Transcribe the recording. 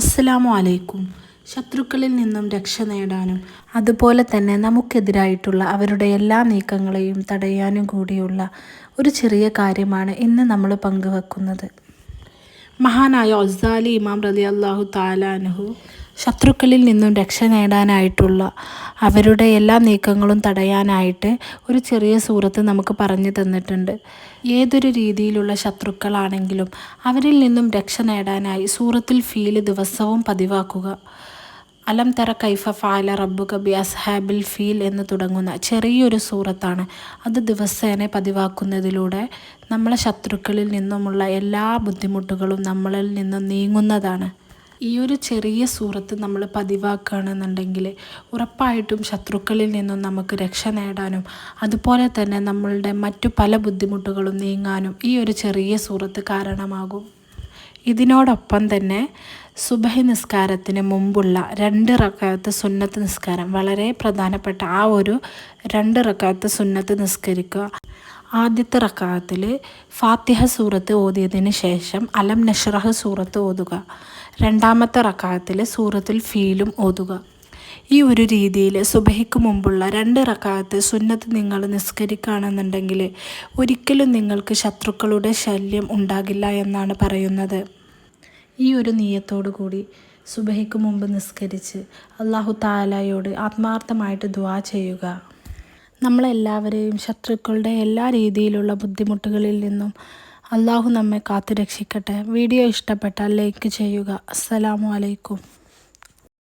അസ്സലാമു അലൈക്കും. ശത്രുക്കളിൽ നിന്നും രക്ഷ നേടാനും അതുപോലെ തന്നെ നമുക്കെതിരായിട്ടുള്ള അവരുടെ എല്ലാ നീക്കങ്ങളെയും തടയാനും കൂടിയുള്ള ഒരു ചെറിയ കാര്യമാണ് ഇന്ന് നമ്മൾ പങ്കുവെക്കുന്നത്. മഹാനായ ഒസ്സാലി ഇമാം റളിയല്ലാഹു തആല അൻഹു ശത്രുക്കളിൽ നിന്നും രക്ഷ നേടാനായിട്ടുള്ള അവരുടെ എല്ലാ നീക്കങ്ങളും തടയാനായിട്ട് ഒരു ചെറിയ സൂറത്ത് നമുക്ക് പറഞ്ഞു തന്നിട്ടുണ്ട്. ഏതൊരു രീതിയിലുള്ള ശത്രുക്കളാണെങ്കിലും അവരിൽ നിന്നും രക്ഷ നേടാനായി സൂറത്തുൽ ഫീൽ ദിവസവും പതിവാക്കുക. അലം തറ കൈഫ ഫഅല റബ്ബുക ബി അസ്ഹാബിൽ ഫീൽ എന്ന് തുടങ്ങുന്ന ചെറിയൊരു സൂറത്താണ്. അത് ദിവസേന പതിവാക്കുന്നതിലൂടെ നമ്മളെ ശത്രുക്കളിൽ നിന്നുമുള്ള എല്ലാ ബുദ്ധിമുട്ടുകളും നമ്മളിൽ നിന്നും നീങ്ങുന്നതാണ്. ഈ ഒരു ചെറിയ സൂറത്ത് നമ്മൾ പതിവാക്കുകയാണെന്നുണ്ടെങ്കിൽ ഉറപ്പായിട്ടും ശത്രുക്കളിൽ നിന്നും നമുക്ക് രക്ഷ നേടാനും അതുപോലെ തന്നെ നമ്മളുടെ മറ്റു പല ബുദ്ധിമുട്ടുകളും നീങ്ങാനും ഈ ഒരു ചെറിയ സൂറത്ത് കാരണമാകും. ഇതിനോടൊപ്പം തന്നെ സുബഹി നിസ്കാരത്തിന് മുമ്പുള്ള 2 റക്അത്ത് സുന്നത്ത് നിസ്കാരം, വളരെ പ്രധാനപ്പെട്ട ആ ഒരു 2 റക്അത്ത് സുന്നത്ത് നിസ്കരിക്കുക. ആദ്യത്തെ റക്അത്തിൽ ഫാത്തിഹ സൂറത്ത് ഓതിയതിന് ശേഷം അലം നഷ്റഹ് സൂറത്ത് ഓതുക. രണ്ടാമത്തെ റക്അത്തിൽ സൂറത്തുൽ ഫീലും ഓതുക. ഈ ഒരു രീതിയിൽ സുബഹിക്ക് മുമ്പുള്ള 2 റക്അത്ത് സുന്നത്ത് നിങ്ങൾ നിസ്കരിക്കുകയാണെന്നുണ്ടെങ്കിൽ ഒരിക്കലും നിങ്ങൾക്ക് ശത്രുക്കളുടെ ശല്യം ഉണ്ടാകില്ല എന്നാണ് പറയുന്നത്. ഈ ഒരു നിയ്യത്തോടു കൂടി സുബഹിക്ക് മുമ്പ് നിസ്കരിച്ച് അല്ലാഹു തആലയോട് ആത്മാർത്ഥമായിട്ട് ദുആ ചെയ്യുക. നമ്മളെല്ലാവരെയും ശത്രുക്കളുടെ എല്ലാ രീതിയിലുള്ള ബുദ്ധിമുട്ടുകളിൽ നിന്നും അല്ലാഹു നമ്മെ കാത്തുരക്ഷിക്കട്ടെ. വീഡിയോ ഇഷ്ടപ്പെട്ടാൽ ലൈക്ക് ചെയ്യുക. അസ്സലാമു അലൈക്കും.